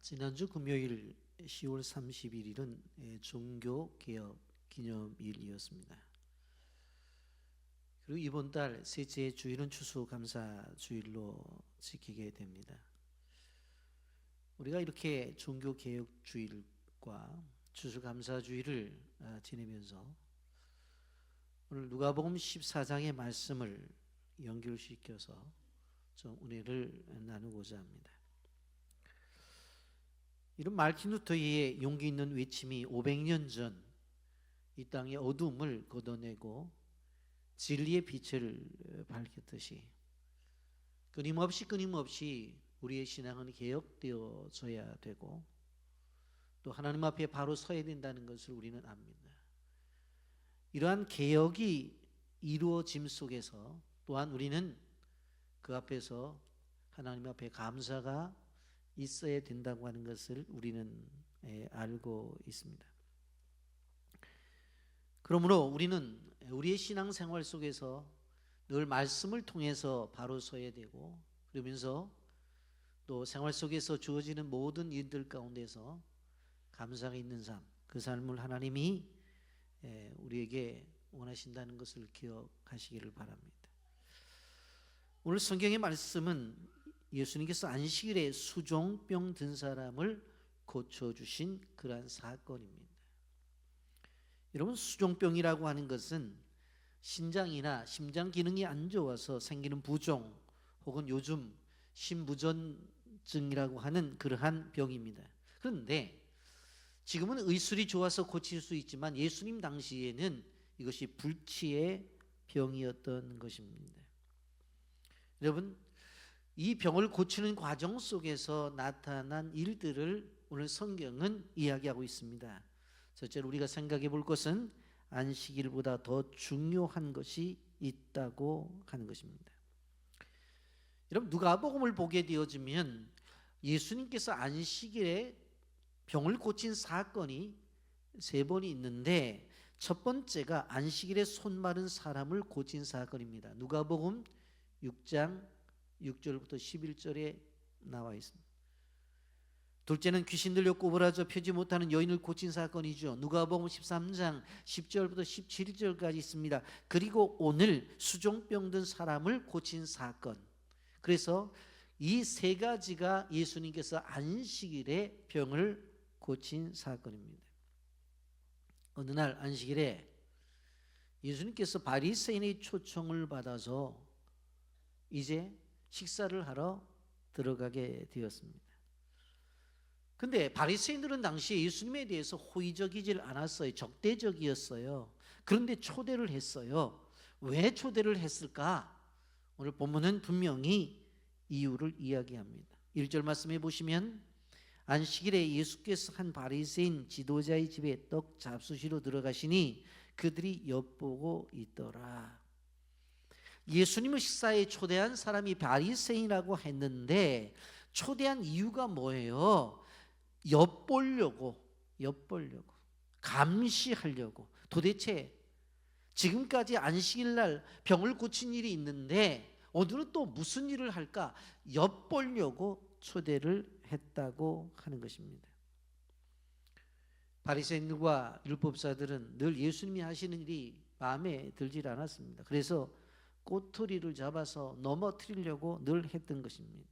지난주 금요일 10월 31일은 종교개혁 기념일이었습니다. 그리고 이번 달 셋째 주일은 추수감사주일로 지키게 됩니다. 우리가 이렇게 종교개혁주일과 추수감사주일을 지내면서 오늘 누가복음 14장의 말씀을 연결시켜서 좀 은혜를 나누고자 합니다. 이런 마르틴 루터의 용기 있는 외침이 500년 전 이 땅의 어둠을 걷어내고 진리의 빛을 밝혔듯이 끊임없이 우리의 신앙은 개혁되어져야 되고 또 하나님 앞에 바로 서야 된다는 것을 우리는 압니다. 이러한 개혁이 이루어짐 속에서 또한 우리는 그 앞에서 하나님 앞에 감사가 있어야 된다고 하는 것을 우리는 알고 있습니다. 그러므로 우리는 우리의 신앙생활 속에서 늘 말씀을 통해서 바로 서야 되고, 그러면서 또 생활 속에서 주어지는 모든 일들 가운데서 감사가 있는 삶, 그 삶을 하나님이 우리에게 원하신다는 것을 기억하시기를 바랍니다. 오늘 성경의 말씀은 예수님께서 안식일에 수종병 든 사람을 고쳐주신 그러한 사건입니다. 여러분, 수종병이라고 하는 것은 신장이나 심장 기능이 안 좋아서 생기는 부종 혹은 요즘 심부전증이라고 하는 그러한 병입니다. 그런데 지금은 의술이 좋아서 고칠 수 있지만 예수님 당시에는 이것이 불치의 병이었던 것입니다. 여러분, 이 병을 고치는 과정 속에서 나타난 일들을 오늘 성경은 이야기하고 있습니다. 첫째로 우리가 생각해 볼 것은 안식일보다 더 중요한 것이 있다고 하는 것입니다. 여러분, 누가복음을 보게 되어지면 예수님께서 안식일에 병을 고친 사건이 3번이 있는데 첫 번째가 안식일에 손 마른 사람을 고친 사건입니다. 누가복음 6장 6절부터 11절에 나와 있습니다. 둘째는 귀신 들려 꼬부라져 펴지 못하는 여인을 고친 사건이죠. 누가복음 13장 10절부터 17절까지 있습니다. 그리고 오늘 수종병 든 사람을 고친 사건. 그래서 이 3가지가 예수님께서 안식일에 병을 고친 사건입니다. 어느 날 안식일에 예수님께서 바리새인의 초청을 받아서 이제 식사를 하러 들어가게 되었습니다. 근데 바리새인들은 당시에 예수님에 대해서 호의적이질 않았어요. 적대적이었어요. 그런데 초대를 했어요. 왜 초대를 했을까? 오늘 본문은 분명히 이유를 이야기합니다. 1절 말씀해 보시면 안식일에 예수께서 한 바리새인 지도자의 집에 떡 잡수시러 들어가시니 그들이 엿보고 있더라. 예수님을 식사에 초대한 사람이 바리새인이라고 했는데 초대한 이유가 뭐예요? 엿보려고 감시하려고. 도대체 지금까지 안식일 날 병을 고친 일이 있는데 오늘은 또 무슨 일을 할까? 엿보려고 초대를 했다고 하는 것입니다. 바리새인들과 율법사들은 늘 예수님이 하시는 일이 마음에 들질 않았습니다. 그래서 꼬투리를 잡아서 넘어뜨리려고 늘 했던 것입니다.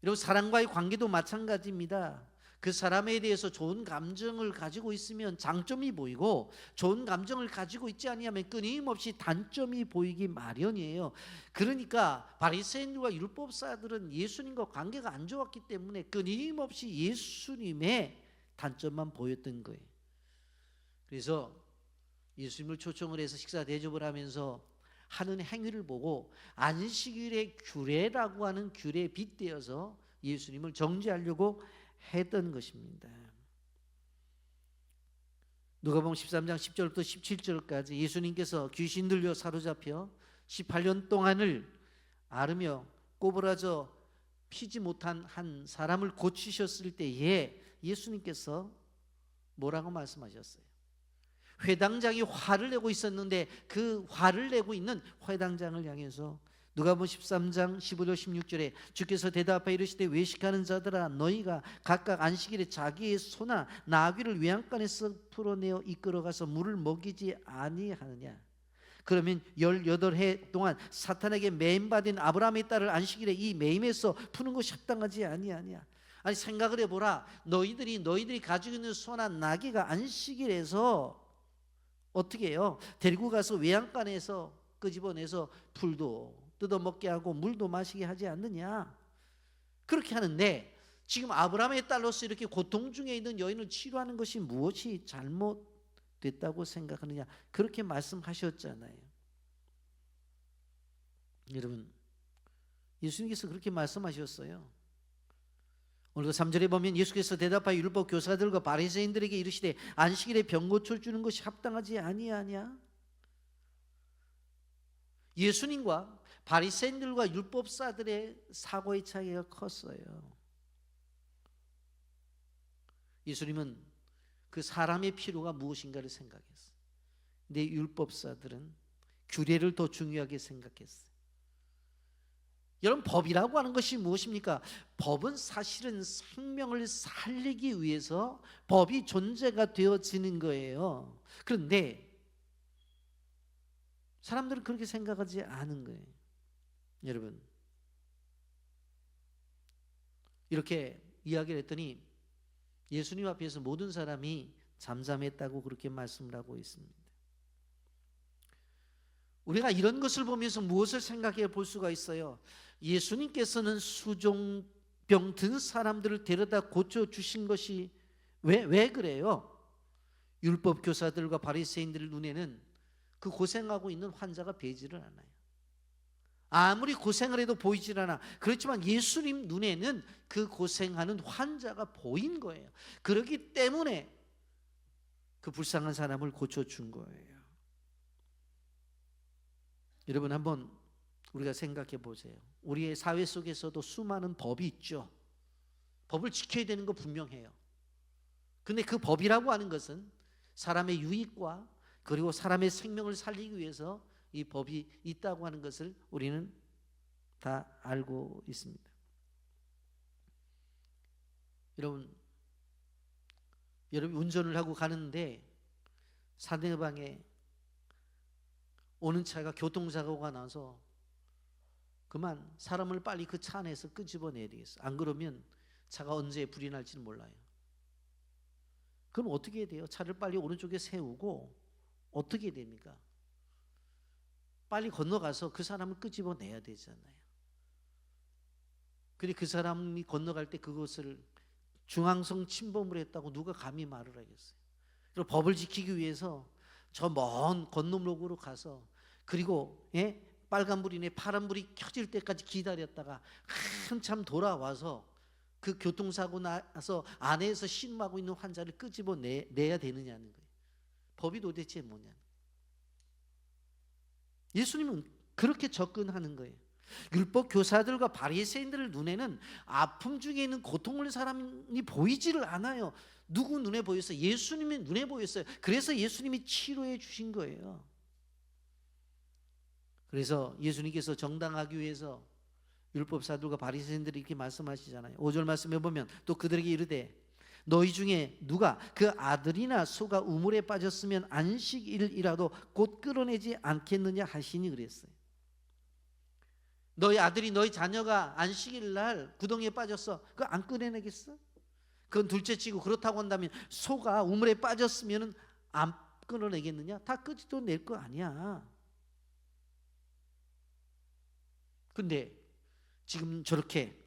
여러분, 사람과의 관계도 마찬가지입니다. 그 사람에 대해서 좋은 감정을 가지고 있으면 장점이 보이고 좋은 감정을 가지고 있지 아니하면 끊임없이 단점이 보이기 마련이에요. 그러니까 바리새인들과 율법사들은 예수님과 관계가 안 좋았기 때문에 끊임없이 예수님의 단점만 보였던 거예요. 그래서 예수님을 초청을 해서 식사 대접을 하면서 하는 행위를 보고 안식일의 규례라고 하는 규례에 빗대어서 예수님을 정죄하려고 했던 것입니다. 누가복음 13장 10절부터 17절까지 예수님께서 귀신 들려 사로잡혀 18년 동안을 앓으며 꼬부라져 피지 못한 한 사람을 고치셨을 때에 예수님께서 뭐라고 말씀하셨어요? 회당장이 화를 내고 있었는데 그 화를 내고 있는 회당장을 향해서 누가복음 13장 15절 16절에 주께서 대답하여 이르시되 외식하는 자들아 너희가 각각 안식일에 자기의 소나 나귀를 외양간에서 풀어내어 이끌어가서 물을 먹이지 아니하느냐. 그러면 18해 동안 사탄에게 매임받은 아브라함의 딸을 안식일에 이 매임에서 푸는 것이 합당하지 아니하냐. 아니 생각을 해보라. 너희들이 가지고 있는 소나 나귀가 안식일에서 어떻게 해요? 데리고 가서 외양간에서 끄집어내서 풀도 뜯어먹게 하고 물도 마시게 하지 않느냐. 그렇게 하는데 지금 아브라함의 딸로서 이렇게 고통 중에 있는 여인을 치료하는 것이 무엇이 잘못됐다고 생각하느냐. 그렇게 말씀하셨잖아요. 여러분, 예수님께서 그렇게 말씀하셨어요. 오늘도 3절에 보면 예수께서 대답하여 율법 교사들과 바리새인들에게 이르시되 안식일에 병 고쳐 주는 것이 합당하지 아니하냐. 예수님과 바리새인들과 율법사들의 사고의 차이가 컸어요. 예수님은 그 사람의 필요가 무엇인가를 생각했어요. 근데 율법사들은 규례를 더 중요하게 생각했어요. 여러분, 법이라고 하는 것이 무엇입니까? 법은 사실은 생명을 살리기 위해서 법이 존재가 되어지는 거예요. 그런데 사람들은 그렇게 생각하지 않은 거예요. 여러분, 이렇게 이야기를 했더니 예수님 앞에서 모든 사람이 잠잠했다고 그렇게 말씀을 하고 있습니다. 우리가 이런 것을 보면서 무엇을 생각해 볼 수가 있어요? 예수님께서는 수종병 든 사람들을 데려다 고쳐주신 것이 왜 그래요? 율법 교사들과 바리새인들 눈에는 그 고생하고 있는 환자가 보이지를 않아요. 아무리 고생을 해도 보이질 않아. 그렇지만 예수님 눈에는 그 고생하는 환자가 보인 거예요. 그렇기 때문에 그 불쌍한 사람을 고쳐준 거예요. 여러분, 한번 우리가 생각해 보세요. 우리의 사회 속에서도 수많은 법이 있죠. 법을 지켜야 되는 거 분명해요. 근데 그 법이라고 하는 것은 사람의 유익과 그리고 사람의 생명을 살리기 위해서 이 법이 있다고 하는 것을 우리는 다 알고 있습니다. 여러분 운전을 하고 가는데 상대방에 오는 차가 교통사고가 나서 그만 사람을 빨리 그 차 안에서 끄집어내야 되겠어. 안 그러면 차가 언제 불이 날지는 몰라요. 그럼 어떻게 해야 돼요? 차를 빨리 오른쪽에 세우고 어떻게 해야 됩니까? 빨리 건너가서 그 사람을 끄집어내야 되잖아요. 근데 그 사람이 건너갈 때 그것을 중앙성 침범을 했다고 누가 감히 말을 하겠어요? 그리고 법을 지키기 위해서 저 먼 건너목으로 가서 그리고 빨간불이네 파란불이 켜질 때까지 기다렸다가 한참 돌아와서 그 교통사고 나서 안에서 신음하고 있는 환자를 끄집어내야 되느냐는 거예요. 법이 도대체 뭐냐. 예수님은 그렇게 접근하는 거예요. 율법 교사들과 바리새인들 눈에는 아픔 중에 있는 고통을 사람이 보이지를 않아요. 누구 눈에 보였어요? 예수님의 눈에 보였어요. 그래서 예수님이 치료해 주신 거예요. 그래서 예수님께서 정당하기 위해서 율법사들과 바리새인들이 이렇게 말씀하시잖아요. 5절 말씀해 보면 또 그들에게 이르되 너희 중에 누가 그 아들이나 소가 우물에 빠졌으면 안식일이라도 곧 끌어내지 않겠느냐 하시니 그랬어요. 너희 아들이 너희 자녀가 안식일 날 구덩이에 빠졌어. 그거 안 끌어내겠어? 그건 둘째치고 그렇다고 한다면 소가 우물에 빠졌으면 안 끌어내겠느냐? 다 끌어낼 거 아니야. 근데 지금 저렇게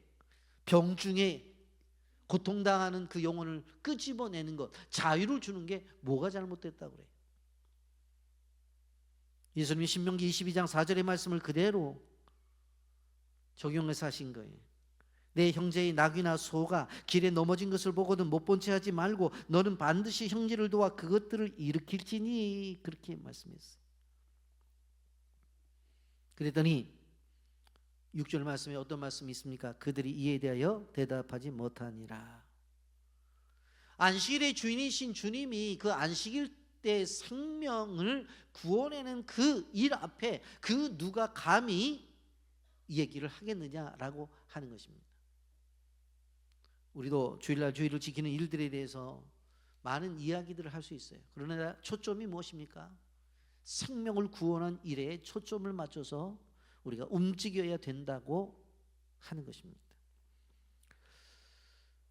병 중에 고통당하는 그 영혼을 끄집어내는 것, 자유를 주는 게 뭐가 잘못됐다고 그래요? 예수님이 신명기 22장 4절의 말씀을 그대로 적용해서 하신 거예요. 내 형제의 낙이나 소가 길에 넘어진 것을 보고도 못 본 채 하지 말고 너는 반드시 형제를 도와 그것들을 일으킬지니 그렇게 말씀했어요. 그랬더니 6절 말씀에 어떤 말씀이 있습니까? 그들이 이에 대하여 대답하지 못하니라. 안식일의 주인이신 주님이 그 안식일 때 생명을 구원하는 그 일 앞에 그 누가 감히 이 얘기를 하겠느냐라고 하는 것입니다. 우리도 주일날 주일을 지키는 일들에 대해서 많은 이야기들을 할 수 있어요. 그러나 초점이 무엇입니까? 생명을 구원한 일에 초점을 맞춰서 우리가 움직여야 된다고 하는 것입니다.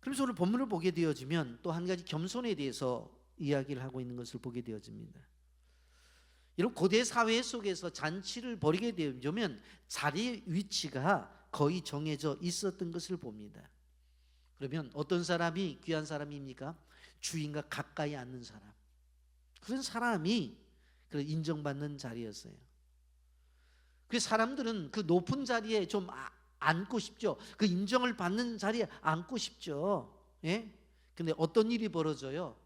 그래서 오늘 본문을 보게 되어지면 또 한 가지 겸손에 대해서 이야기를 하고 있는 것을 보게 되어집니다. 이런 고대 사회 속에서 잔치를 벌이게 되면 자리의 위치가 거의 정해져 있었던 것을 봅니다. 그러면 어떤 사람이 귀한 사람입니까? 주인과 가까이 앉는 사람, 그런 사람이 인정받는 자리였어요. 그래서 사람들은 그 높은 자리에 좀 앉고 싶죠. 그 인정을 받는 자리에 앉고 싶죠. 예? 근데 어떤 일이 벌어져요?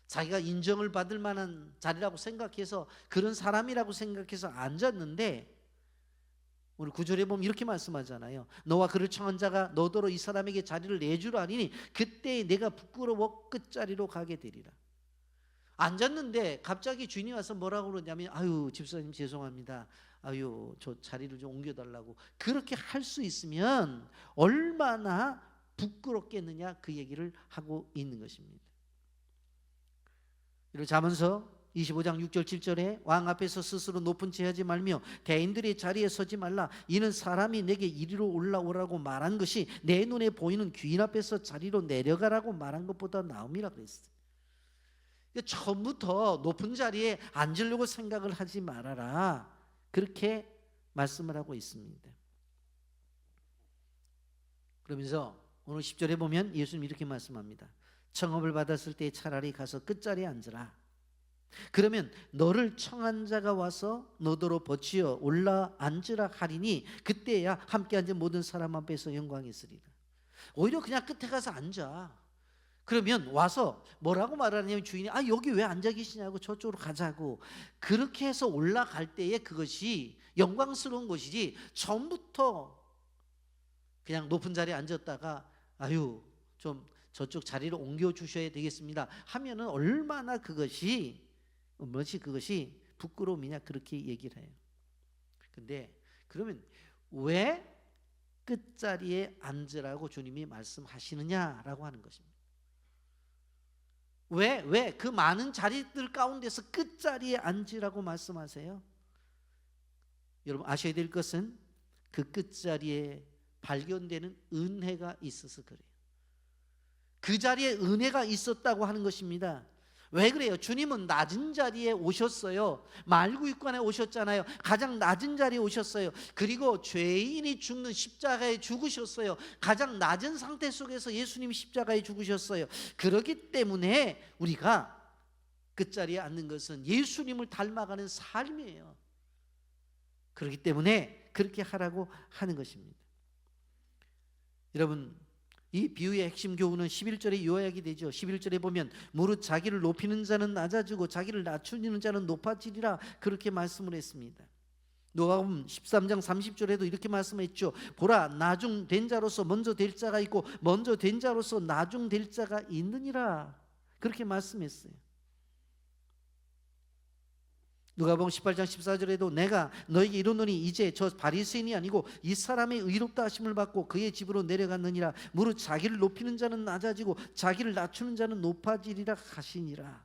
자기가 인정을 받을 만한 자리라고 생각해서, 그런 사람이라고 생각해서 앉았는데, 오늘 9절에 보면 이렇게 말씀하잖아요. 너와 그를 청한 자가 너더러 이 사람에게 자리를 내주라 하리니 그때 내가 부끄러워 끝자리로 가게 되리라. 앉았는데 갑자기 주인이 와서 뭐라고 그러냐면, 아유 집사님 죄송합니다, 아유 저 자리를 좀 옮겨달라고. 그렇게 할 수 있으면 얼마나 부끄럽겠느냐, 그 얘기를 하고 있는 것입니다. 그리고 잠언서 25장 6절 7절에 왕 앞에서 스스로 높은 채 하지 말며 대인들의 자리에 서지 말라. 이는 사람이 내게 이리로 올라오라고 말한 것이 내 눈에 보이는 귀인 앞에서 자리로 내려가라고 말한 것보다 나음이라 그랬어요. 처음부터 높은 자리에 앉으려고 생각을 하지 말아라, 그렇게 말씀을 하고 있습니다. 그러면서 오늘 10절에 보면 예수님이 이렇게 말씀합니다. 청업을 받았을 때 차라리 가서 끝자리에 앉으라. 그러면 너를 청한 자가 와서 너더러 버치어 올라 앉으라 하리니 그때야 함께 앉은 모든 사람 앞에서 영광이 있으리라. 오히려 그냥 끝에 가서 앉아. 그러면 와서 뭐라고 말하냐면 주인이 여기 왜 앉아 계시냐고, 저쪽으로 가자고. 그렇게 해서 올라갈 때에 그것이 영광스러운 것이지, 처음부터 그냥 높은 자리에 앉았다가 아유 좀 저쪽 자리로 옮겨 주셔야 되겠습니다 하면은 얼마나 그것이 부끄러움이냐, 그렇게 얘기를 해요. 근데 그러면 왜 끝자리에 앉으라고 주님이 말씀하시느냐라고 하는 것입니다. 왜 그 많은 자리들 가운데서 끝자리에 앉으라고 말씀하세요? 여러분 아셔야 될 것은 그 끝자리에 발견되는 은혜가 있어서 그래요. 그 자리에 은혜가 있었다고 하는 것입니다. 왜 그래요? 주님은 낮은 자리에 오셨어요. 말구육관에 오셨잖아요. 가장 낮은 자리에 오셨어요. 그리고 죄인이 죽는 십자가에 죽으셨어요. 가장 낮은 상태 속에서 예수님이 십자가에 죽으셨어요. 그렇기 때문에 우리가 끝자리에 앉는 것은 예수님을 닮아가는 삶이에요. 그렇기 때문에 그렇게 하라고 하는 것입니다. 여러분, 이 비유의 핵심 교훈은 11절에 요약이 되죠. 11절에 보면 무릇 자기를 높이는 자는 낮아지고 자기를 낮추는 자는 높아지리라, 그렇게 말씀을 했습니다. 누가복음 13장 30절에도 이렇게 말씀했죠. 보라, 나중된 자로서 먼저 될 자가 있고 먼저 된 자로서 나중될 자가 있느니라, 그렇게 말씀했어요. 누가복음 18장 14절에도 내가 너에게 이르노니 이제 저 바리새인이 아니고 이 사람의 의롭다 하심을 받고 그의 집으로 내려갔느니라. 무릇 자기를 높이는 자는 낮아지고 자기를 낮추는 자는 높아지리라 하시니라.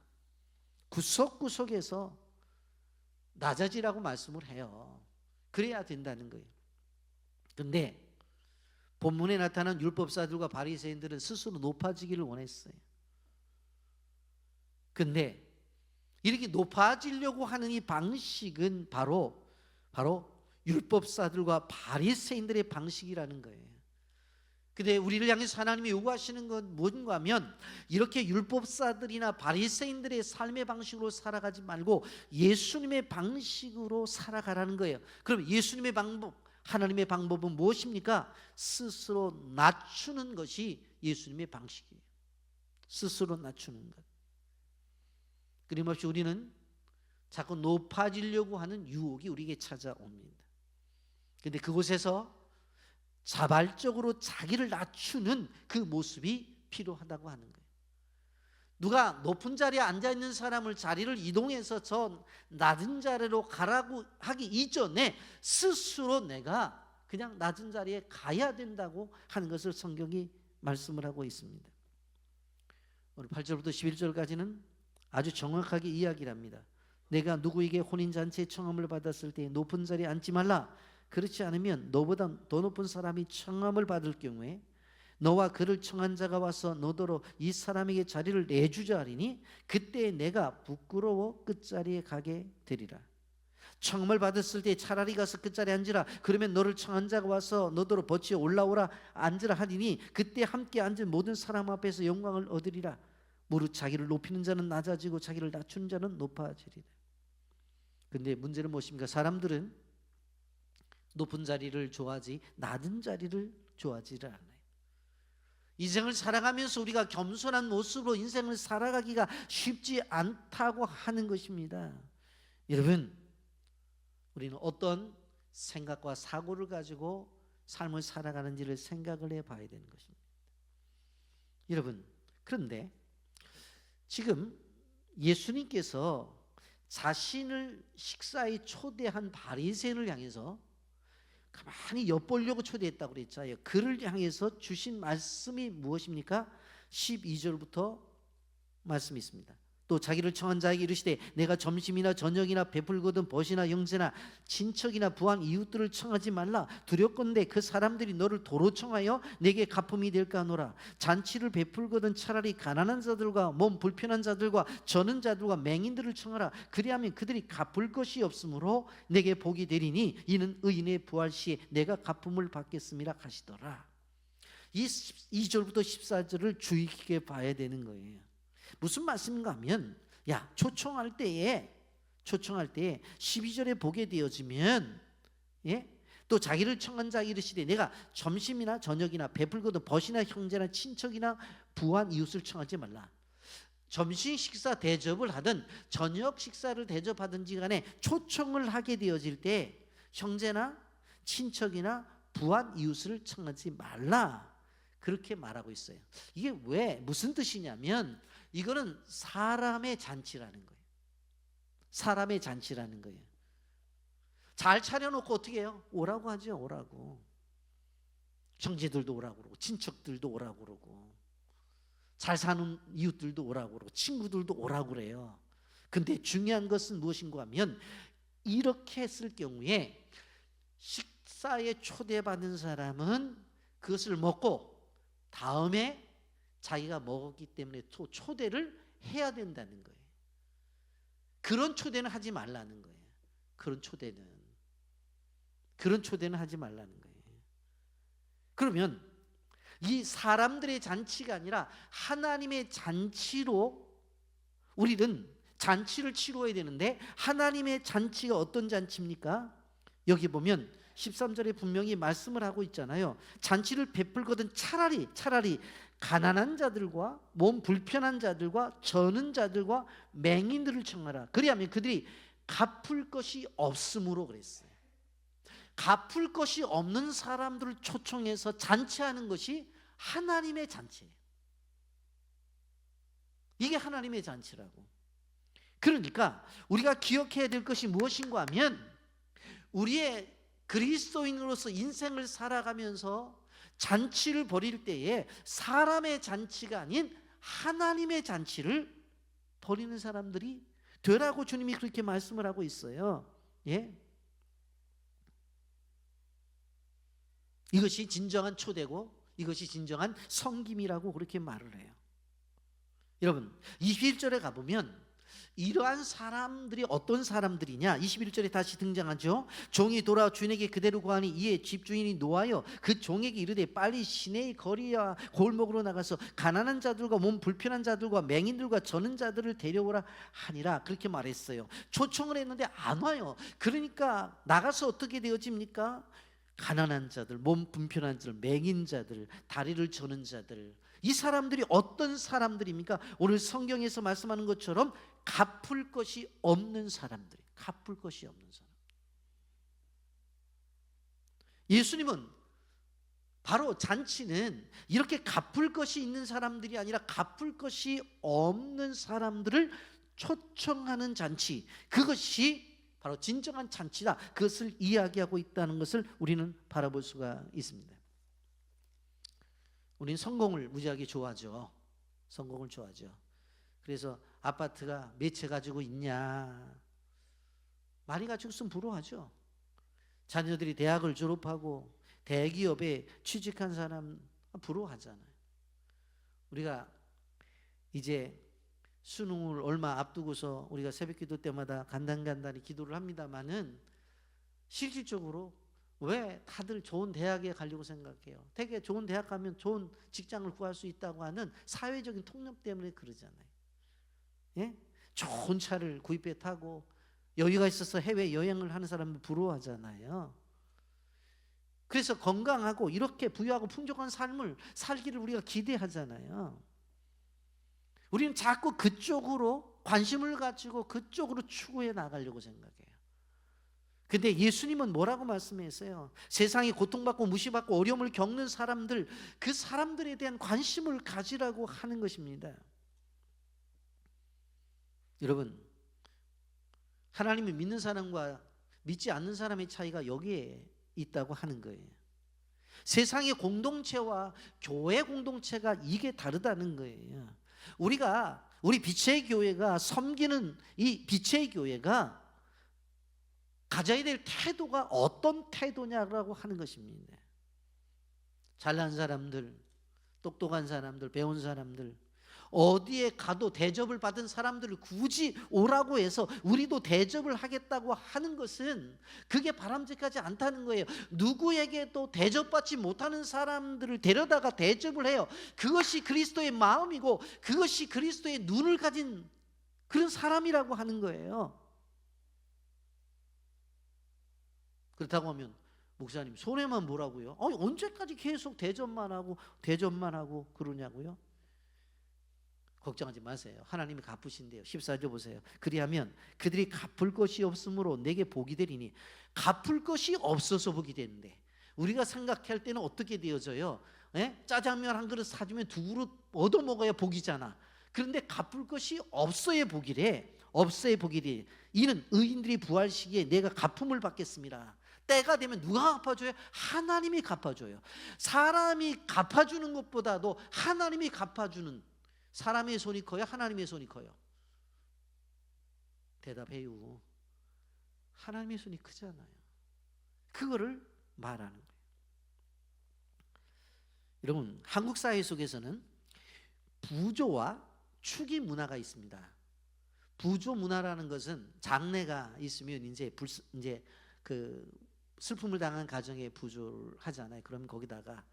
구석구석에서 낮아지라고 말씀을 해요. 그래야 된다는 거예요. 그런데 본문에 나타난 율법사들과 바리새인들은 스스로 높아지기를 원했어요. 근데 이렇게 높아지려고 하는 이 방식은 바로 율법사들과 바리새인들의 방식이라는 거예요. 근데 우리를 향해서 하나님이 요구하시는 건 뭔가 하면, 이렇게 율법사들이나 바리새인들의 삶의 방식으로 살아가지 말고 예수님의 방식으로 살아가라는 거예요. 그럼 예수님의 방법, 하나님의 방법은 무엇입니까? 스스로 낮추는 것이 예수님의 방식이에요. 스스로 낮추는 것. 끊임없이 우리는 자꾸 높아지려고 하는 유혹이 우리에게 찾아옵니다. 그런데 그곳에서 자발적으로 자기를 낮추는 그 모습이 필요하다고 하는 거예요. 누가 높은 자리에 앉아있는 사람을 자리를 이동해서 저 낮은 자리로 가라고 하기 이전에 스스로 내가 그냥 낮은 자리에 가야 된다고 하는 것을 성경이 말씀을 하고 있습니다. 오늘 8절부터 11절까지는 아주 정확하게 이야기를 합니다. 내가 누구에게 혼인잔치에 청함을 받았을 때 높은 자리에 앉지 말라. 그렇지 않으면 너보다 더 높은 사람이 청함을 받을 경우에 너와 그를 청한 자가 와서 너더러 이 사람에게 자리를 내주자 하리니 그때 내가 부끄러워 끝자리에 가게 되리라. 청함을 받았을 때 차라리 가서 끝자리에 앉으라. 그러면 너를 청한 자가 와서 너더러 버치어 올라오라 앉으라 하리니 그때 함께 앉은 모든 사람 앞에서 영광을 얻으리라. 무릇 자기를 높이는 자는 낮아지고 자기를 낮추는 자는 높아지리라. 근데 문제는 무엇입니까? 사람들은 높은 자리를 좋아하지 낮은 자리를 좋아하지를 않아요. 인생을 살아가면서 우리가 겸손한 모습으로 인생을 살아가기가 쉽지 않다고 하는 것입니다. 여러분, 우리는 어떤 생각과 사고를 가지고 삶을 살아가는지를 생각을 해봐야 되는 것입니다. 여러분, 그런데 지금 예수님께서 자신을 식사에 초대한 바리새인을 향해서 가만히 엿보려고 초대했다고 그랬잖아요. 그를 향해서 주신 말씀이 무엇입니까? 12절부터 말씀이 있습니다. 또 자기를 청한 자에게 이르시되 내가 점심이나 저녁이나 베풀거든 벗이나 형제나 친척이나 부한 이웃들을 청하지 말라. 두렵건대 그 사람들이 너를 도로 청하여 내게 갚음이 될까 하노라. 잔치를 베풀거든 차라리 가난한 자들과 몸 불편한 자들과 저는 자들과 맹인들을 청하라. 그리하면 그들이 갚을 것이 없으므로 내게 복이 되리니 이는 의인의 부활 시에 내가 갚음을 받겠음이라 하시더라. 이 2절부터 14절을 주의 깊게 봐야 되는 거예요. 무슨 말씀인가 하면 초청할 때에 12절에 보게 되어지면 또 자기를 청한 자에게 이르시되 내가 점심이나 저녁이나 베풀거든 벗이나 형제나 친척이나 부한 이웃을 청하지 말라. 점심 식사 대접을 하든 저녁 식사를 대접하든지 간에 초청을 하게 되어질 때 형제나 친척이나 부한 이웃을 청하지 말라. 그렇게 말하고 있어요. 이게 왜 무슨 뜻이냐면 이거는 사람의 잔치라는 거예요. 사람의 잔치라는 거예요. 잘 차려놓고 어떻게 해요? 오라고 하죠. 오라고. 형제들도 오라고 그러고 친척들도 오라고 그러고 잘 사는 이웃들도 오라고 그러고 친구들도 오라고 그래요. 근데 중요한 것은 무엇인가 하면 이렇게 했을 경우에 식사에 초대받은 사람은 그것을 먹고 다음에 자기가 먹었기 때문에 또 초대를 해야 된다는 거예요. 그런 초대는 하지 말라는 거예요. 그런 초대는 하지 말라는 거예요. 그러면 이 사람들의 잔치가 아니라 하나님의 잔치로 우리는 잔치를 치러야 되는데 하나님의 잔치가 어떤 잔치입니까? 여기 보면 13절에 분명히 말씀을 하고 있잖아요. 잔치를 베풀거든 차라리 가난한 자들과 몸 불편한 자들과 저는 자들과 맹인들을 청하라. 그리하면 그들이 갚을 것이 없으므로 그랬어요. 갚을 것이 없는 사람들을 초청해서 잔치하는 것이 하나님의 잔치예요. 이게 하나님의 잔치라고. 그러니까 우리가 기억해야 될 것이 무엇인가 하면 우리의 그리스도인으로서 인생을 살아가면서 잔치를 벌일 때에 사람의 잔치가 아닌 하나님의 잔치를 벌이는 사람들이 되라고 주님이 그렇게 말씀을 하고 있어요. 이것이 진정한 초대고 이것이 진정한 섬김이라고 그렇게 말을 해요. 여러분 21절에 가보면 이러한 사람들이 어떤 사람들이냐 21절에 다시 등장하죠. 종이 돌아와 주인에게 그대로 구하니 이에 집주인이 노하여 그 종에게 이르되 빨리 시내의 거리와 골목으로 나가서 가난한 자들과 몸 불편한 자들과 맹인들과 저는 자들을 데려오라 하니라. 그렇게 말했어요. 초청을 했는데 안 와요. 그러니까 나가서 어떻게 되어집니까? 가난한 자들, 몸 불편한 자들, 맹인 자들, 다리를 저는 자들, 이 사람들이 어떤 사람들입니까? 오늘 성경에서 말씀하는 것처럼 갚을 것이 없는 사람들이, 갚을 것이 없는 사람. 예수님은 바로 잔치는 이렇게 갚을 것이 있는 사람들이 아니라 갚을 것이 없는 사람들을 초청하는 잔치, 그것이 바로 바로 진정한 잔치다. 그것을 이야기하고 있다는 것을 우리는 바라볼 수가 있습니다. 우리는 성공을 무지하게 좋아하죠. 성공을 좋아하죠. 그래서 아파트가 몇 채 가지고 있냐, 많이 가지고 있으면 부러워하죠. 자녀들이 대학을 졸업하고 대기업에 취직한 사람 부러워하잖아요. 우리가 이제 수능을 얼마 앞두고서 우리가 새벽기도 때마다 간단히 기도를 합니다마는 실질적으로 왜 다들 좋은 대학에 가려고 생각해요? 되게 좋은 대학 가면 좋은 직장을 구할 수 있다고 하는 사회적인 통념 때문에 그러잖아요. 예? 좋은 차를 구입해 타고 여유가 있어서 해외 여행을 하는 사람은 부러워하잖아요. 그래서 건강하고 이렇게 부유하고 풍족한 삶을 살기를 우리가 기대하잖아요. 우리는 자꾸 그쪽으로 관심을 가지고 그쪽으로 추구해 나가려고 생각해요. 근데 예수님은 뭐라고 말씀했어요? 세상에 고통받고 무시받고 어려움을 겪는 사람들, 그 사람들에 대한 관심을 가지라고 하는 것입니다. 여러분, 하나님을 믿는 사람과 믿지 않는 사람의 차이가 여기에 있다고 하는 거예요. 세상의 공동체와 교회 공동체가 이게 다르다는 거예요. 우리 빛의 교회가 섬기는 이 빛의 교회가 가져야 될 태도가 어떤 태도냐라고 하는 것입니다. 잘난 사람들, 똑똑한 사람들, 배운 사람들, 어디에 가도 대접을 받은 사람들을 굳이 오라고 해서 우리도 대접을 하겠다고 하는 것은 그게 바람직하지 않다는 거예요. 누구에게도 대접받지 못하는 사람들을 데려다가 대접을 해요. 그것이 그리스도의 마음이고 그것이 그리스도의 눈을 가진 그런 사람이라고 하는 거예요. 그렇다고 하면 목사님 손해만 보라고요? 언제까지 계속 대접만 하고 그러냐고요? 걱정하지 마세요. 하나님이 갚으신대요. 14절 보세요. 그리하면 그들이 갚을 것이 없으므로 내게 복이 되리니. 갚을 것이 없어서 복이 되는데 우리가 생각할 때는 어떻게 되어져요? 짜장면 한 그릇 사주면 두 그릇 얻어먹어야 복이잖아. 그런데 갚을 것이 없어야 복이래. 없어야 복이래. 이는 의인들이 부활 시기에 내가 갚음을 받겠습니다. 때가 되면 누가 갚아줘요? 하나님이 갚아줘요. 사람이 갚아주는 것보다도 하나님이 갚아주는, 사람의 손이 커요? 하나님의 손이 커요? 대답해요. 하나님의 손이 크잖아요. 그거를 말하는 거예요. 여러분, 한국 사회 속에서는 부조와 축의 문화가 있습니다. 부조 문화라는 것은 장례가 있으면 이제 그 슬픔을 당한 가정에 부조를 하잖아요. 그러면 거기다가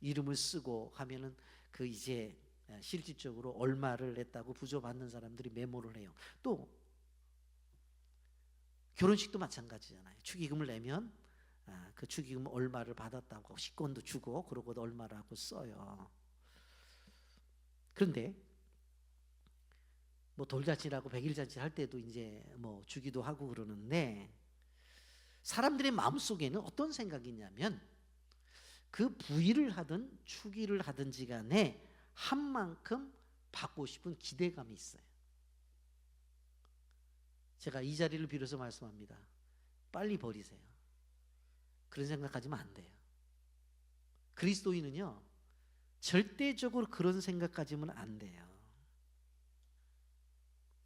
이름을 쓰고 하면은 그 이제 실질적으로 얼마를 냈다고 부조 받는 사람들이 메모를 해요. 또 결혼식도 마찬가지잖아요. 축의금을 내면 그 축의금 얼마를 받았다고 식권도 주고 그러고도 얼마라고 써요. 그런데 뭐 돌잔치라고 백일잔치 할 때도 이제 뭐 주기도 하고 그러는데 사람들의 마음속에는 어떤 생각이 있냐면 그 부의를 하든 축의를 하든지 간에 한 만큼 받고 싶은 기대감이 있어요. 제가 이 자리를 빌어서 말씀합니다. 빨리 버리세요. 그런 생각하지면 안 돼요. 그리스도인은요 절대적으로 그런 생각 가지면 안 돼요.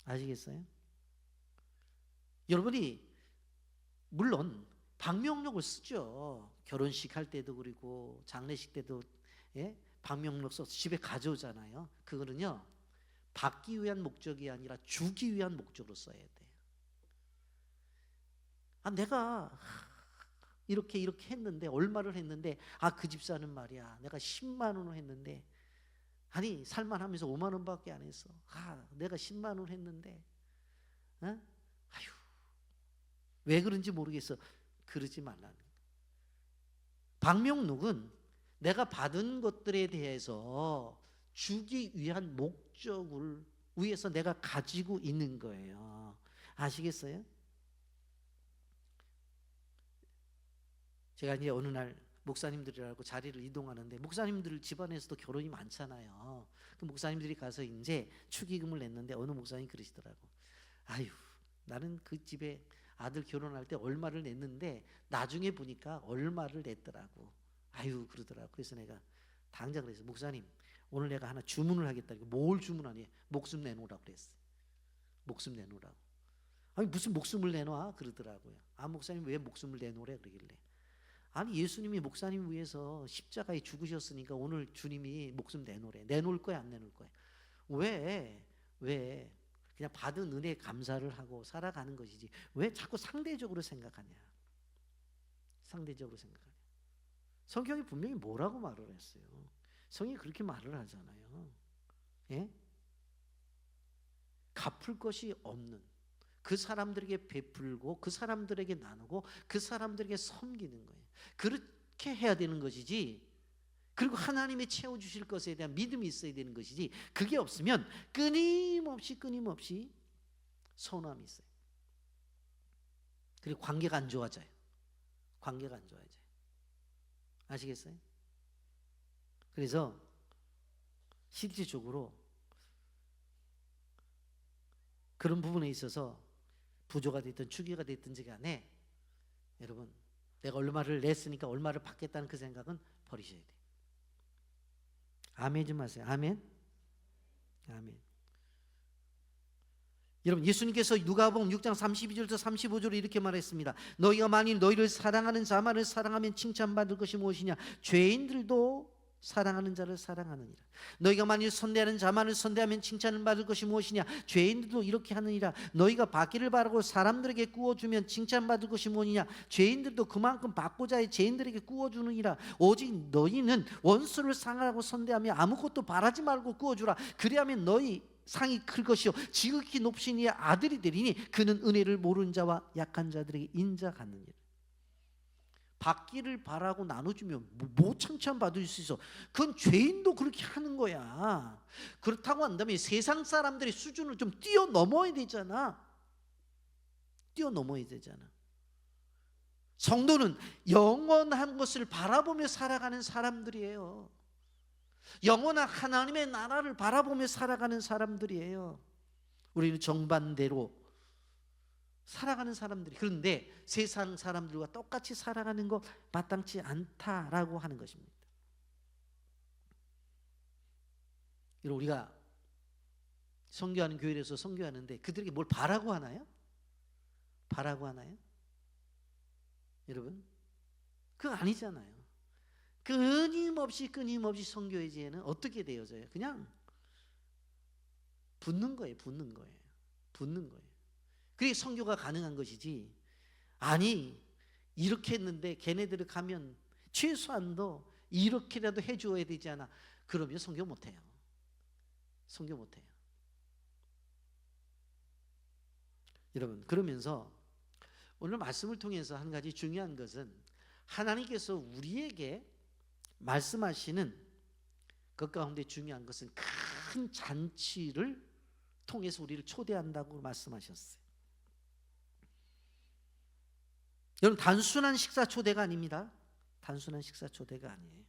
아시겠어요? 여러분이 물론 방명록을 쓰죠. 결혼식 할 때도 그리고 장례식 때도 방명록 써서 집에 가져오잖아요. 그거는요 받기 위한 목적이 아니라 주기 위한 목적으로 써야 돼요. 내가 이렇게 했는데 얼마를 했는데 그 집사는 말이야 내가 10만 원을 했는데 아니 살만하면서 5만 원밖에 안 했어. 내가 10만 원 했는데 아휴 왜 그런지 모르겠어. 그러지 말라는 거예요. 방명록은 내가 받은 것들에 대해서 주기 위한 목적을 위해서 내가 가지고 있는 거예요. 아시겠어요? 제가 이제 어느 날 목사님들이라고 자리를 이동하는데 목사님들 집안에서도 결혼이 많잖아요. 그 목사님들이 가서 이제 축의금을 냈는데 어느 목사님이 그러시더라고. 아유 나는 그 집에 아들 결혼할 때 얼마를 냈는데 나중에 보니까 얼마를 냈더라고. 아유 그러더라고. 그래서 내가 당장 그래서 목사님 오늘 내가 하나 주문을 하겠다. 뭘 주문하니? 목숨 내놓으라고 그랬어요. 목숨 내놓으라고. 아니 무슨 목숨을 내놔? 그러더라고요. 아 목사님 왜 목숨을 내놓으래? 그러길래 아니 예수님이 목사님 위해서 십자가에 죽으셨으니까 오늘 주님이 목숨 내놓으래. 내놓을 거야 안 내놓을 거야? 왜 그냥 받은 은혜에 감사를 하고 살아가는 것이지 왜 자꾸 상대적으로 생각하냐? 상대적으로 생각하냐? 성경이 분명히 뭐라고 말을 했어요. 성경이 그렇게 말을 하잖아요. 예? 갚을 것이 없는 그 사람들에게 베풀고 그 사람들에게 나누고 그 사람들에게 섬기는 거예요. 그렇게 해야 되는 것이지. 그리고 하나님이 채워주실 것에 대한 믿음이 있어야 되는 것이지. 그게 없으면 끊임없이 서운함이 있어요. 그리고 관계가 안 좋아져요. 관계가 안 좋아져요. 아시겠어요? 그래서 실질적으로 그런 부분에 있어서 부조가 됐든 추기가 됐든지 간에 여러분 내가 얼마를 냈으니까 얼마를 받겠다는 그 생각은 버리셔야 돼요. 아멘 좀 하세요. 아멘. 아멘. 여러분 예수님께서 누가복음 6장 32절부터 35절에 이렇게 말했습니다. 너희가 만일 너희를 사랑하는 자만을 사랑하면 칭찬받을 것이 무엇이냐? 죄인들도 사랑하는 자를 사랑하느니라. 너희가 만일 선대하는 자만을 선대하면 칭찬을 받을 것이 무엇이냐? 죄인들도 이렇게 하느니라. 너희가 받기를 바라고 사람들에게 구워주면 칭찬받을 것이 무엇이냐? 죄인들도 그만큼 받고자 해 죄인들에게 구워주느니라. 오직 너희는 원수를 상하라고 선대하며 아무것도 바라지 말고 구워주라. 그리하면 너희 상이 클 것이요 지극히 높으신 이의 아들이 되리니 그는 은혜를 모르는 자와 약한 자들에게 인자하느니라. 받기를 바라고 나눠주면 뭐 칭찬받을 수 있어? 그건 죄인도 그렇게 하는 거야. 그렇다고 한다면 세상 사람들의 수준을 좀 뛰어넘어야 되잖아. 뛰어넘어야 되잖아. 성도는 영원한 것을 바라보며 살아가는 사람들이에요. 영원한 하나님의 나라를 바라보며 살아가는 사람들이에요. 우리는 정반대로 살아가는 사람들이. 그런데 세상 사람들과 똑같이 살아가는 거 마땅치 않다라고 하는 것입니다. 우리가 선교하는 교회에서 선교하는데 그들에게 뭘 바라고 하나요? 바라고 하나요? 여러분 그거 아니잖아요. 끊임없이 선교의 지혜는 어떻게 되어져요? 그냥 붙는 거예요. 그게 선교가 가능한 것이지. 아니 이렇게 했는데 걔네들을 가면 최소한도 이렇게라도 해줘야 되지 않아? 그러면 선교 못해요. 여러분 그러면서 오늘 말씀을 통해서 한 가지 중요한 것은 하나님께서 우리에게 말씀하시는 그 가운데 중요한 것은 큰 잔치를 통해서 우리를 초대한다고 말씀하셨어요. 여러분 단순한 식사 초대가 아닙니다. 단순한 식사 초대가 아니에요.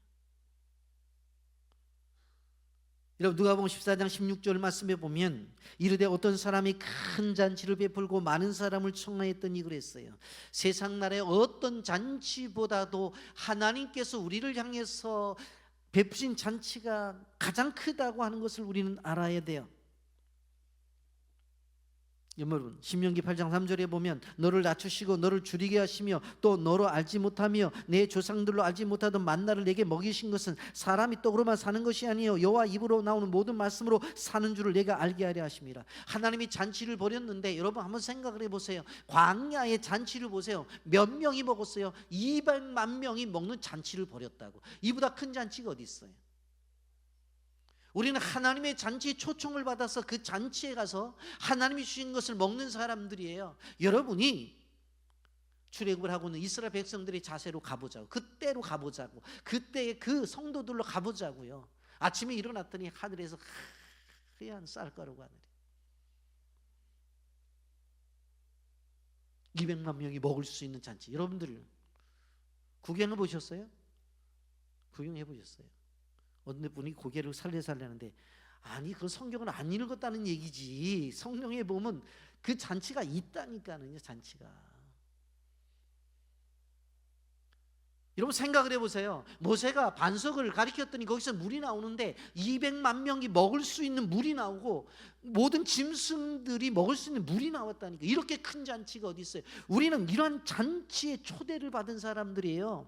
여러분 누가복음 14장 16절 말씀에 보면 이르되 어떤 사람이 큰 잔치를 베풀고 많은 사람을 청하였더니 그랬어요. 세상 나라의 어떤 잔치보다도 하나님께서 우리를 향해서 베푸신 잔치가 가장 크다고 하는 것을 우리는 알아야 돼요. 여러분 신명기 8장 3절에 보면 너를 낮추시고 너를 줄이게 하시며 또 너로 알지 못하며 내 조상들로 알지 못하던 만나를 내게 먹이신 것은 사람이 떡으로만 사는 것이 아니요 여호와 입으로 나오는 모든 말씀으로 사는 줄을 내가 알게 하려 하심이라. 하나님이 잔치를 벌였는데 여러분 한번 생각을 해보세요. 광야의 잔치를 보세요. 몇 명이 먹었어요? 200만 명이 먹는 잔치를 벌였다고. 이보다 큰 잔치가 어디 있어요? 우리는 하나님의 잔치에 초청을 받아서 그 잔치에 가서 하나님이 주신 것을 먹는 사람들이에요. 여러분이 출애굽을 하고 있는 이스라엘 백성들의 자세로 가보자고. 그때로 가보자고. 그때의 그 성도들로 가보자고요. 아침에 일어났더니 하늘에서 하얀 쌀가루가 하늘에 200만 명이 먹을 수 있는 잔치. 여러분들 구경해 보셨어요? 구경해 보셨어요? 어느 분이 고개를 살려하는데 아니 그 성경은 안 읽었다는 얘기지. 성경에 보면 그 잔치가 있다니까요. 잔치가 여러분 생각을 해보세요. 모세가 반석을 가리켰더니 거기서 물이 나오는데 200만 명이 먹을 수 있는 물이 나오고 모든 짐승들이 먹을 수 있는 물이 나왔다니까. 이렇게 큰 잔치가 어디 있어요? 우리는 이러한 잔치에 초대를 받은 사람들이에요.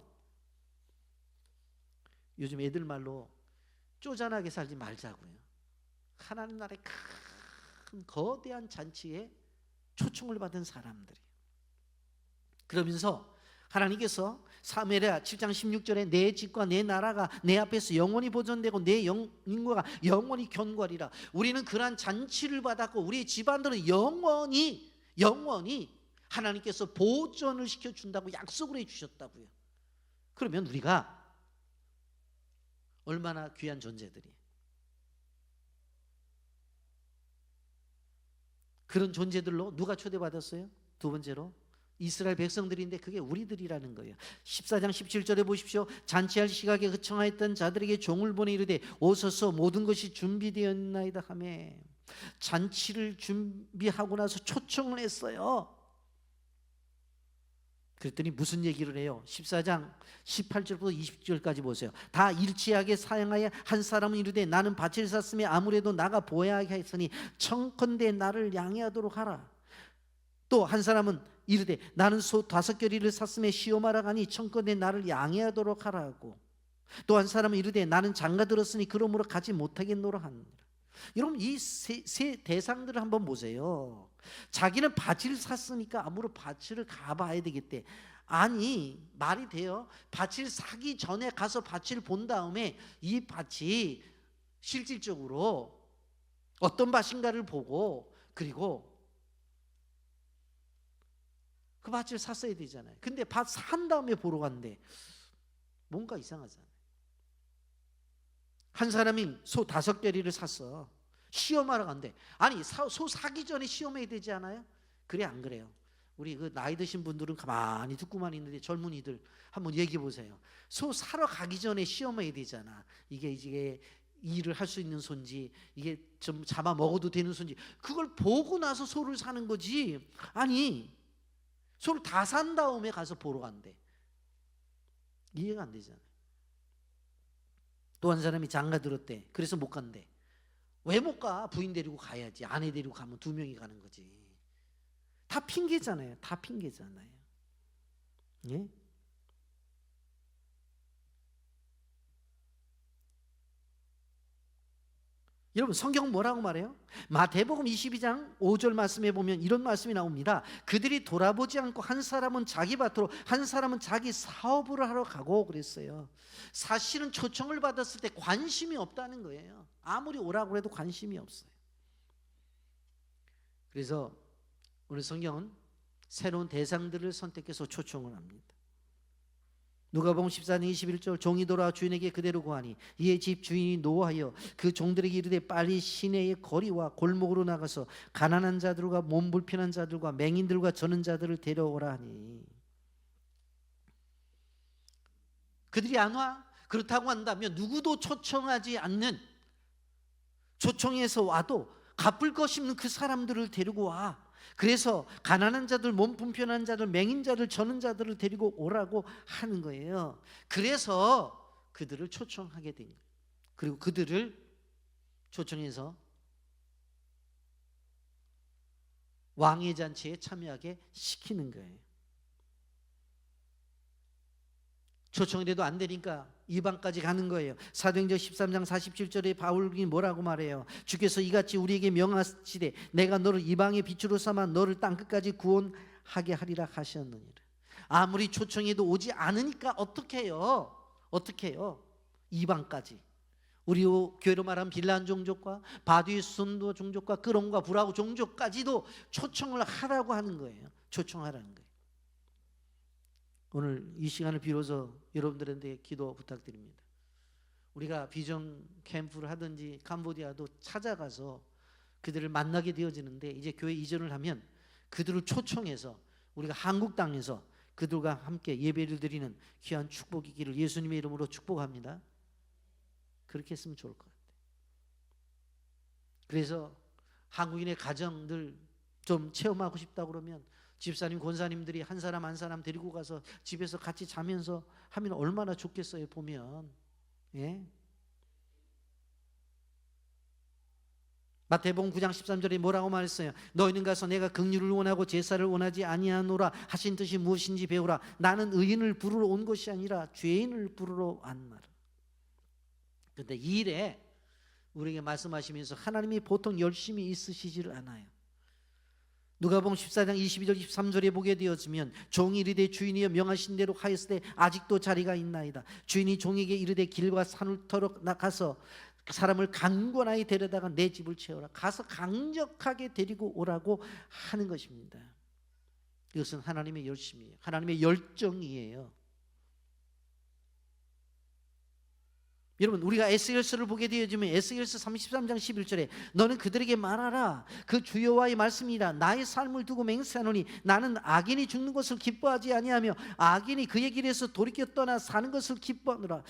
요즘 애들 말로 쪼잔하게 살지 말자고요. 하나님 나라의 큰 거대한 잔치에 초청을 받은 사람들이에요. 그러면서 하나님께서 사무엘하 7장 16절에 내 집과 내 나라가 내 앞에서 영원히 보존되고 내 인과가 영원히 견고하리라. 우리는 그러한 잔치를 받았고 우리의 집안들은 영원히 하나님께서 보존을 시켜준다고 약속을 해주셨다고요. 그러면 우리가 얼마나 귀한 존재들이, 그런 존재들로 누가 초대받았어요? 두 번째로 이스라엘 백성들인데 그게 우리들이라는 거예요. 14장 17절에 보십시오. 잔치할 시각에 흐청하였던 자들에게 종을 보내 이르되 오소서 모든 것이 준비되었나이다 하매, 잔치를 준비하고 나서 초청을 했어요. 그랬더니 무슨 얘기를 해요? 14장 18절부터 20절까지 보세요. 다 일치하게 사양하여 한 사람은 이르되 나는 밭을 샀으며 아무래도 나가 보야하게 했으니 청컨대 나를 양해하도록 하라. 또 한 사람은 이르되 나는 소 5겨리를 샀으며 시험하러 가니 청컨대 나를 양해하도록 하라고. 또 한 사람은 이르되 나는 장가 들었으니 그러므로 가지 못하겠노라 하느니라. 여러분 이 세 대상들을 한번 보세요. 자기는 밭을 샀으니까 아무로 밭을 가봐야 되겠대. 아니 말이 돼요? 밭을 사기 전에 가서 밭을 본 다음에 이 밭이 실질적으로 어떤 밭인가를 보고 그리고 그 밭을 샀어야 되잖아요. 근데 밭 산 다음에 보러 갔는데 뭔가 이상하잖아요. 한 사람이 소 5겨리를 샀어. 시험하러 간대. 아니 소 사기 전에 시험해야 되지 않아요? 그래 안 그래요? 우리 그 나이 드신 분들은 가만히 듣고만 있는데 젊은이들 한번 얘기해 보세요. 소 사러 가기 전에 시험해야 되잖아. 이게 일을 할 수 있는 소인지 이게 좀 잡아 먹어도 되는 소인지 그걸 보고 나서 소를 사는 거지. 아니 소를 다 산 다음에 가서 보러 간대. 이해가 안 되잖아요. 또 한 사람이 장가 들었대. 그래서 못 간대. 왜 못 가? 부인 데리고 가야지. 아내 데리고 가면 2명이 가는 거지. 다 핑계잖아요. 다 핑계잖아요. 예? 여러분 성경은 뭐라고 말해요? 마태복음 22장 5절 말씀에 보면 이런 말씀이 나옵니다. 그들이 돌아보지 않고 한 사람은 자기 밭으로 한 사람은 자기 사업을 하러 가고 그랬어요. 사실은 초청을 받았을 때 관심이 없다는 거예요. 아무리 오라고 해도 관심이 없어요. 그래서 오늘 성경은 새로운 대상들을 선택해서 초청을 합니다. 누가복음 14장 21절 종이 돌아와 주인에게 그대로 구하니 이에 집 주인이 노하여 그 종들에게 이르되 빨리 시내의 거리와 골목으로 나가서 가난한 자들과 몸 불편한 자들과 맹인들과 저는 자들을 데려오라 하니. 그들이 안 와? 그렇다고 한다면 누구도 초청하지 않는, 초청해서 와도 갚을 것이 없는 그 사람들을 데리고 와. 그래서 가난한 자들, 몸 불편한 자들, 맹인 자들, 저는 자들을 데리고 오라고 하는 거예요. 그래서 그들을 초청하게 된 거예요. 그리고 그들을 초청해서 왕의 잔치에 참여하게 시키는 거예요. 초청이 돼도 안 되니까 이방까지 가는 거예요. 사도행전 13장 47절에 바울이 뭐라고 말해요? 주께서 이같이 우리에게 명하시되 내가 너를 이방의 빛으로 삼아 너를 땅끝까지 구원하게 하리라 하셨느니라. 아무리 초청해도 오지 않으니까 어떻게 해요? 이방까지. 우리 교회로 말하면 빌란 종족과 바두의 순도 종족과 끄롱과 브라우 종족까지도 초청을 하라고 하는 거예요. 초청하라는 거예요. 오늘 이 시간을 빌어서 여러분들한테 기도 부탁드립니다. 우리가 비전 캠프를 하든지 캄보디아도 찾아가서 그들을 만나게 되어지는데 이제 교회 이전을 하면 그들을 초청해서 우리가 한국 땅에서 그들과 함께 예배를 드리는 귀한 축복이 있기를 예수님의 이름으로 축복합니다. 그렇게 했으면 좋을 것 같아요. 그래서 한국인의 가정들 좀 체험하고 싶다 그러면 집사님, 권사님들이 한 사람 한 사람 데리고 가서 집에서 같이 자면서 하면 얼마나 좋겠어요, 보면. 예? 마태복음 9장 13절에 뭐라고 말했어요? 너희는 가서 내가 긍휼을 원하고 제사를 원하지 아니하노라 하신 뜻이 무엇인지 배우라. 나는 의인을 부르러 온 것이 아니라 죄인을 부르러 왔나라. 그런데 이 일에 우리에게 말씀하시면서 하나님이 보통 열심히 있으시지를 않아요. 누가복음 14장 22절 23절에 보게 되었으면 종이 이르되 주인이여 명하신 대로 하였을 때 아직도 자리가 있나이다. 주인이 종에게 이르되 길과 산을 터러 나가서 사람을 강권하게 데려다가 내 집을 채워라. 가서 강력하게 데리고 오라고 하는 것입니다. 이것은 하나님의 열심이에요. 하나님의 열정이에요. 여러분, 우리가 에스겔서를 보게 되어지면 에스겔서 33장 11절에 너는 그들에게 말하라. 그 주여와의 말씀이라. 나의 삶을 두고 맹세하노니 나는 악인이 죽는 것을 기뻐하지 아니하며 악인이 그의 길에서 돌이켜 떠나 사는 것을 기뻐하노라.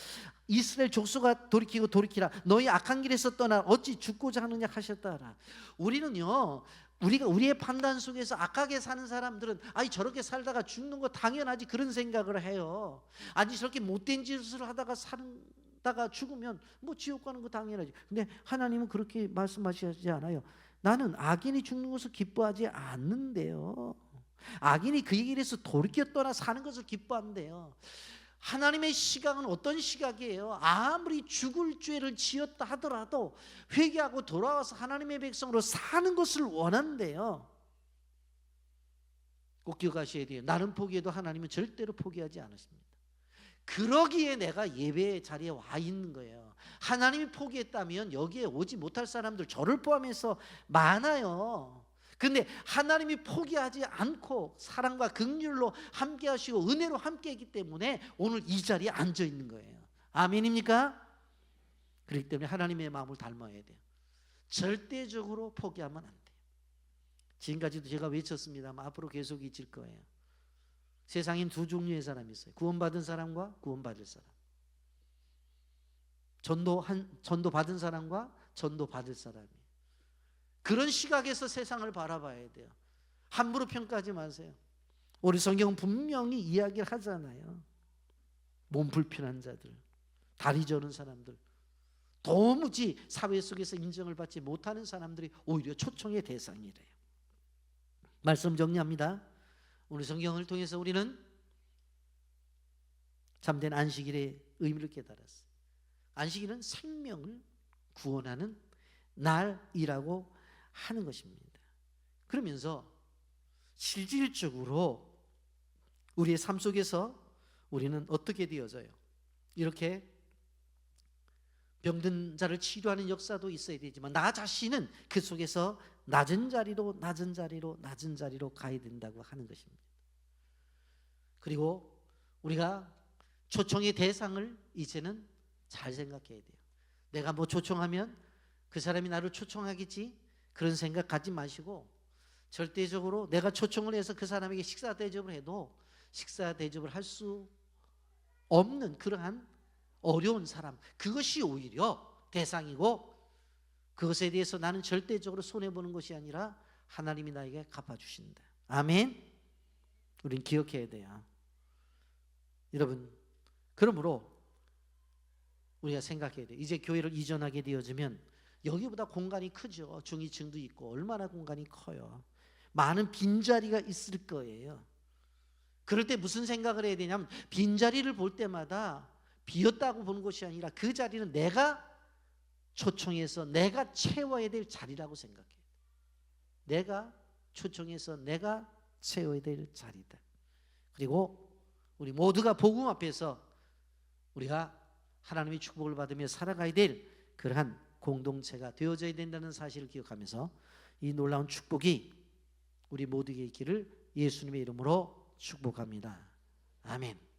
이스라엘 족속아 돌이키고 돌이키라. 너희 악한 길에서 떠나 어찌 죽고자 하느냐 하셨다라. 우리는요, 우리가 우리의 판단 속에서 악하게 사는 사람들은 아니 저렇게 살다가 죽는 거 당연하지 그런 생각을 해요. 아니 저렇게 못된 짓을 하다가 다가 죽으면 뭐 지옥 가는 거 당연하지. 근데 하나님은 그렇게 말씀하시지 않아요. 나는 악인이 죽는 것을 기뻐하지 않는데요. 악인이 그의 길에서 돌이켜 떠나 사는 것을 기뻐한대요. 하나님의 시각은 어떤 시각이에요? 아무리 죽을 죄를 지었다 하더라도 회개하고 돌아와서 하나님의 백성으로 사는 것을 원한대요. 꼭 기억하셔야 돼요. 나는 포기해도 하나님은 절대로 포기하지 않으십니다. 그러기에 내가 예배 자리에 와 있는 거예요. 하나님이 포기했다면 여기에 오지 못할 사람들 저를 포함해서 많아요. 근데 하나님이 포기하지 않고 사랑과 긍휼로 함께 하시고 은혜로 함께 했기 때문에 오늘 이 자리에 앉아 있는 거예요. 아멘입니까? 그렇기 때문에 하나님의 마음을 닮아야 돼요. 절대적으로 포기하면 안 돼요. 지금까지도 제가 외쳤습니다만 앞으로 계속 잊을 거예요. 세상엔 두 종류의 사람이 있어요. 구원받은 사람과 구원받을 사람. 전도 받은 사람과 전도 받을 사람이. 그런 시각에서 세상을 바라봐야 돼요. 함부로 평가하지 마세요. 우리 성경은 분명히 이야기를 하잖아요. 몸 불편한 자들, 다리 저는 사람들, 도무지 사회 속에서 인정을 받지 못하는 사람들이 오히려 초청의 대상이래요. 말씀 정리합니다. 오늘 성경을 통해서 우리는 참된 안식일의 의미를 깨달았어요. 안식일은 생명을 구원하는 날이라고 하는 것입니다. 그러면서 실질적으로 우리의 삶 속에서 우리는 어떻게 되어져요? 이렇게 병든 자를 치료하는 역사도 있어야 되지만 나 자신은 그 속에서 낮은 자리로 가야 된다고 하는 것입니다. 그리고 우리가 초청의 대상을 이제는 잘 생각해야 돼요. 내가 뭐 초청하면 그 사람이 나를 초청하겠지 그런 생각 갖지 마시고 절대적으로 내가 초청을 해서 그 사람에게 식사 대접을 해도 식사 대접을 할 수 없는 그러한 어려운 사람, 그것이 오히려 대상이고 그것에 대해서 나는 절대적으로 손해보는 것이 아니라 하나님이 나에게 갚아주신다. 아멘. 우린 기억해야 돼요. 여러분, 그러므로 우리가 생각해야 돼요. 이제 교회를 이전하게 되어지면 여기보다 공간이 크죠. 중위층도 있고 얼마나 공간이 커요. 많은 빈자리가 있을 거예요. 그럴 때 무슨 생각을 해야 되냐면 빈자리를 볼 때마다 비었다고 보는 것이 아니라 그 자리는 내가 초청해서 내가 채워야 될 자리라고 생각해요. 내가 초청해서 내가 채워야 될 자리다. 그리고 우리 모두가 복음 앞에서 우리가 하나님의 축복을 받으며 살아가야 될 그러한 공동체가 되어져야 된다는 사실을 기억하면서 이 놀라운 축복이 우리 모두에게 있기를 예수님의 이름으로 축복합니다. 아멘.